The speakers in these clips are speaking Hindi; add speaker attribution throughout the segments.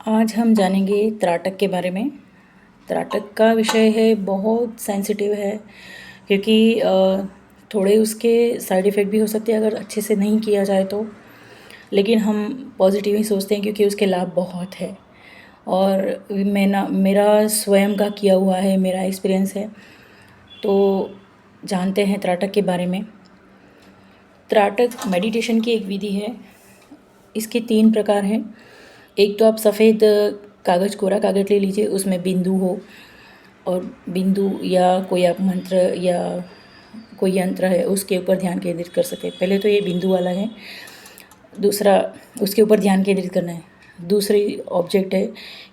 Speaker 1: आज हम जानेंगे त्राटक के बारे में। त्राटक का विषय है बहुत सेंसिटिव है क्योंकि थोड़े उसके साइड इफ़ेक्ट भी हो सकते हैं अगर अच्छे से नहीं किया जाए तो। लेकिन हम पॉजिटिव ही सोचते हैं क्योंकि उसके लाभ बहुत है और मेरा स्वयं का किया हुआ है, मेरा एक्सपीरियंस है। तो जानते हैं त्राटक के बारे में। त्राटक मेडिटेशन की एक विधि है। इसके 3 प्रकार हैं। एक तो आप सफ़ेद कागज़, कोरा कागज़ ले लीजिए, उसमें बिंदु हो और बिंदु या कोई आप मंत्र या कोई यंत्र है उसके ऊपर ध्यान केंद्रित कर सकें। पहले तो ये बिंदु वाला है। दूसरा, उसके ऊपर ध्यान केंद्रित करना है। दूसरी ऑब्जेक्ट है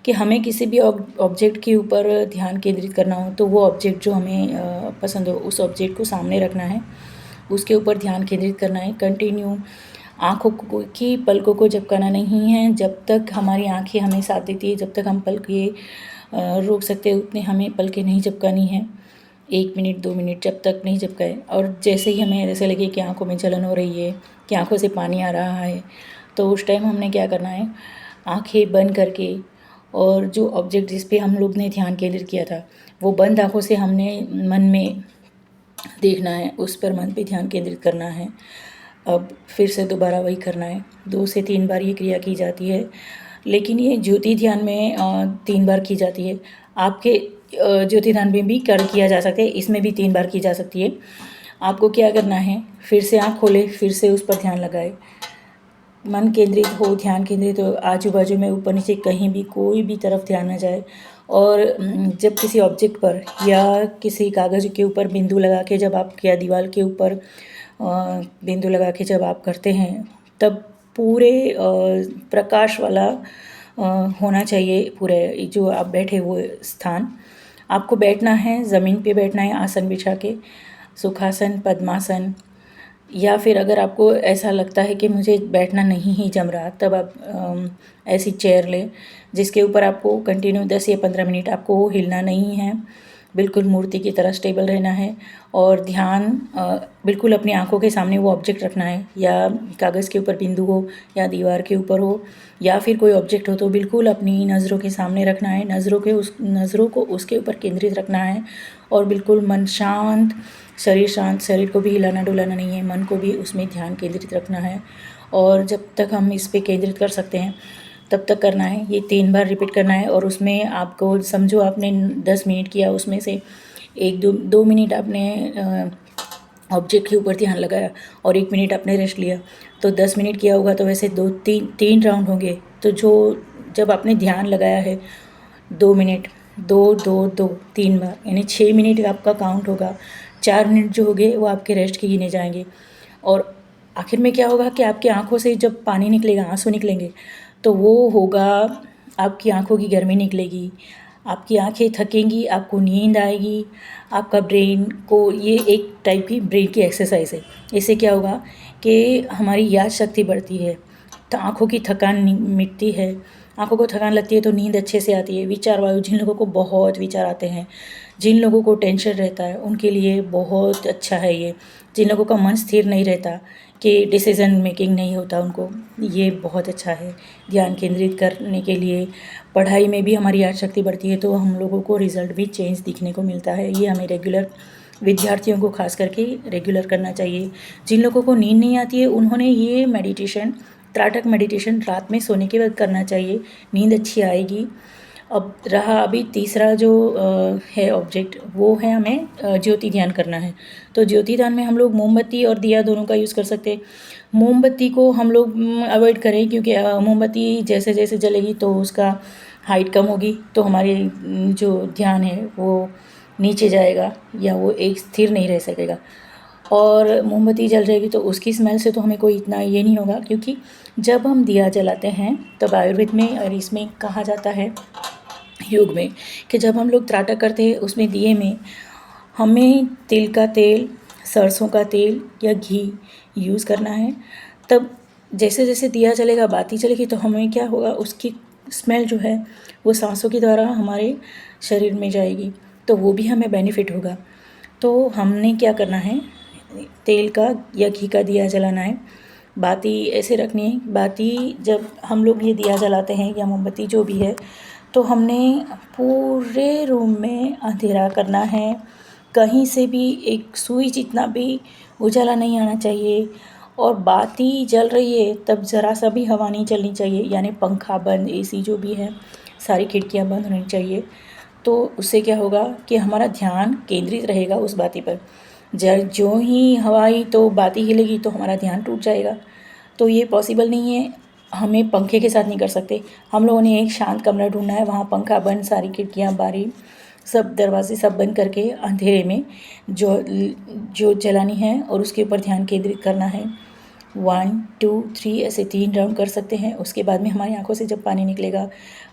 Speaker 1: कि हमें किसी भी ऑब्जेक्ट के ऊपर ध्यान केंद्रित करना हो तो वो ऑब्जेक्ट जो हमें पसंद हो उस ऑब्जेक्ट को सामने रखना है, उसके ऊपर ध्यान केंद्रित करना है। कंटिन्यू आँखों की पलकों को झपकाना नहीं है। जब तक हमारी आँखें हमें साथ देती है, जब तक हम पलकें रोक सकते हैं उतने हमें पलकें नहीं झपकानी है। 1 मिनट 2 मिनट जब तक नहीं झपकाए। और जैसे ही हमें ऐसे लगे कि आँखों में जलन हो रही है, कि आँखों से पानी आ रहा है, तो उस टाइम हमने क्या करना है, आँखें बंद करके और जो ऑब्जेक्ट जिस पे हम लोग ने ध्यान केंद्रित किया था वो बंद आँखों से हमने मन में देखना है, उस पर मन पे ध्यान केंद्रित करना है। अब फिर से दोबारा वही करना है। 2 से 3 बार ये क्रिया की जाती है, लेकिन ये ज्योति ध्यान में 3 बार की जाती है। आपके ज्योति ध्यान में भी किया जा सकता है, इसमें भी 3 बार की जा सकती है। आपको क्या करना है, फिर से आँख खोले, फिर से उस पर ध्यान लगाए, मन केंद्रित हो, ध्यान केंद्रित हो, आजू बाजू में ऊपर नीचे कहीं भी कोई भी तरफ ध्यान न जाए। और जब किसी ऑब्जेक्ट पर या किसी कागज़ के ऊपर बिंदु लगा के जब आप, या दीवार के ऊपर बिंदु लगा के जब आप करते हैं तब पूरे प्रकाश वाला होना चाहिए पूरे जो आप बैठे हुए स्थान। आपको बैठना है, ज़मीन पे बैठना है आसन बिछा के, सुखासन, पद्मासन, या फिर अगर आपको ऐसा लगता है कि मुझे बैठना नहीं ही जम रहा तब आप ऐसी चेयर लें जिसके ऊपर आपको कंटिन्यू 10 या 15 मिनट आपको हिलना नहीं है, बिल्कुल मूर्ति की तरह स्टेबल रहना है और ध्यान बिल्कुल अपनी आंखों के सामने वो ऑब्जेक्ट रखना है, या कागज़ के ऊपर बिंदु हो या दीवार के ऊपर हो या फिर कोई ऑब्जेक्ट हो तो बिल्कुल अपनी नज़रों के सामने रखना है। नज़रों को उसके ऊपर केंद्रित रखना है और बिल्कुल मन शांत, शरीर शांत, शरीर को भी हिलाना डुलाना नहीं है, मन को भी उसमें ध्यान केंद्रित रखना है। और जब तक हम इस पे केंद्रित कर सकते हैं तब तक करना है। ये 3 बार रिपीट करना है और उसमें आपको समझो आपने 10 मिनट किया, उसमें से 1-2 मिनट आपने ऑब्जेक्ट के ऊपर ध्यान लगाया और 1 मिनट आपने रेस्ट लिया, तो 10 मिनट किया होगा तो वैसे 2-3 राउंड होंगे। तो जब आपने ध्यान लगाया है 2 मिनट, 2-2-2 3 बार, यानी 6 मिनट आपका काउंट होगा। 4 मिनट जो होंगे वो आपके रेस्ट के गिने जाएंगे। और आखिर में क्या होगा कि आपकी आँखों से जब पानी निकलेगा, आंसू निकलेंगे, तो वो होगा, आपकी आँखों की गर्मी निकलेगी, आपकी आँखें थकेंगी, आपको नींद आएगी, आपका ब्रेन को, ये एक टाइप की ब्रेन की एक्सरसाइज है। इससे क्या होगा कि हमारी याद शक्ति बढ़ती है, तो आँखों की थकान मिटती है। आँखों को थकान लगती है तो नींद अच्छे से आती है। विचार वायु, जिन लोगों को बहुत विचार आते हैं, जिन लोगों को टेंशन रहता है, उनके लिए बहुत अच्छा है ये। जिन लोगों का मन स्थिर नहीं रहता, कि डिसीज़न मेकिंग नहीं होता उनको, ये बहुत अच्छा है ध्यान केंद्रित करने के लिए। पढ़ाई में भी हमारी याद शक्ति बढ़ती है तो हम लोगों को रिज़ल्ट भी चेंज दिखने को मिलता है। ये हमें रेगुलर, विद्यार्थियों को खास करके रेगुलर करना चाहिए। जिन लोगों को नींद नहीं आती है उन्होंने ये मेडिटेशन, त्राटक मेडिटेशन रात में सोने के बाद करना चाहिए, नींद अच्छी आएगी। अब रहा अभी तीसरा जो है ऑब्जेक्ट, वो है हमें ज्योति ध्यान करना है। तो ज्योति ध्यान में हम लोग मोमबत्ती और दिया दोनों का यूज़ कर सकते हैं। मोमबत्ती को हम लोग अवॉइड करें क्योंकि मोमबत्ती जैसे जैसे जलेगी तो उसका हाइट कम होगी, तो हमारी जो ध्यान है वो नीचे जाएगा या वो एक स्थिर नहीं रह सकेगा। और मोमबत्ती जल जाएगी तो उसकी स्मेल से तो हमें कोई इतना ये नहीं होगा, क्योंकि जब हम दिया जलाते हैं तब आयुर्वेद में और इसमें कहा जाता है, योग में, कि जब हम लोग त्राटक करते हैं उसमें दिए में हमें तिल का तेल, सरसों का तेल या घी यूज़ करना है। तब जैसे जैसे दिया जलेगा, बाती चलेगी, तो हमें क्या होगा, उसकी स्मेल जो है वो सांसों के द्वारा हमारे शरीर में जाएगी, तो वो भी हमें बेनिफिट होगा। तो हमने क्या करना है, तेल का या घी का दिया जलाना है। बाती ऐसे रखनी है, बाती जब हम लोग ये दिया जलाते हैं या मोमबत्ती जो भी है, तो हमने पूरे रूम में अंधेरा करना है। कहीं से भी एक सुई जितना भी उजाला नहीं आना चाहिए। और बाती जल रही है तब ज़रा सा भी हवा नहीं चलनी चाहिए, यानी पंखा बंद, एसी जो भी है सारी खिड़कियां बंद होनी चाहिए। तो उससे क्या होगा कि हमारा ध्यान केंद्रित रहेगा उस बाती पर। जो ही हवा आई तो बाती हिलेगी तो हमारा ध्यान टूट जाएगा। तो ये पॉसिबल नहीं है, हमें पंखे के साथ नहीं कर सकते। हम लोगों ने एक शांत कमरा ढूंढना है, वहाँ पंखा बंद, सारी खिड़कियाँ बारी सब दरवाजे सब बंद करके अंधेरे में जो जलानी है और उसके ऊपर ध्यान केंद्रित करना है। 1 2 3 ऐसे 3 राउंड कर सकते हैं। उसके बाद में हमारी आंखों से जब पानी निकलेगा,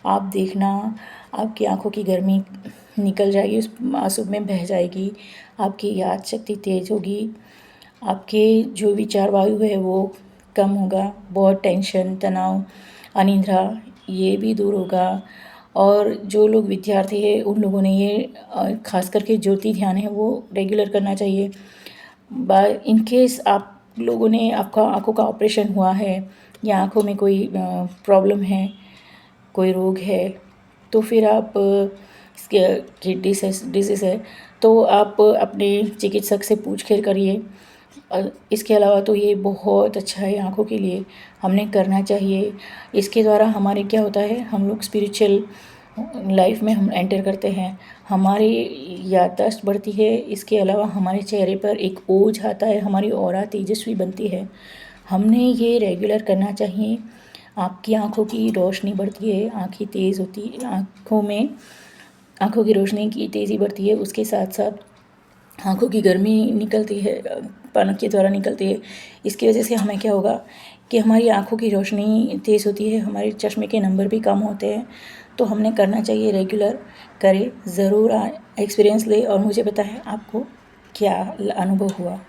Speaker 1: आप देखना आपकी आंखों की गर्मी निकल जाएगी, उस आंसू में बह जाएगी, आपकी याद शक्ति तेज होगी, आपके जो विचार वायु है वो कम होगा, बहुत टेंशन, तनाव, अनिद्रा ये भी दूर होगा। और जो लोग विद्यार्थी है उन लोगों ने ये खास करके ज्योति ध्यान है वो रेगुलर करना चाहिए। इन केस आप लोगों ने आपका आँखों का ऑपरेशन हुआ है या आँखों में कोई प्रॉब्लम है, कोई रोग है, तो फिर आप इसके डिजीज़ है तो आप अपने चिकित्सक से पूछ करिए। इसके अलावा तो ये बहुत अच्छा है आँखों के लिए, हमने करना चाहिए। इसके द्वारा हमारे क्या होता है, हम लोग स्पिरिचुअल लाइफ में हम एंटर करते हैं, हमारी याददाश्त बढ़ती है। इसके अलावा हमारे चेहरे पर एक ओज आता है, हमारी ऑरा तेजस्वी बनती है। हमने ये रेगुलर करना चाहिए। आपकी आँखों की रोशनी बढ़ती है, आँखें तेज़ होती है, आँखों की रोशनी की तेज़ी बढ़ती है, उसके साथ साथ आँखों की गर्मी निकलती है, पलक के द्वारा निकलती है। इसकी वजह से हमें क्या होगा कि हमारी आँखों की रोशनी तेज़ होती है, हमारे चश्मे के नंबर भी कम होते हैं। तो हमने करना चाहिए, रेगुलर करें, ज़रूर एक्सपीरियंस ले और मुझे बताएं आपको क्या अनुभव हुआ।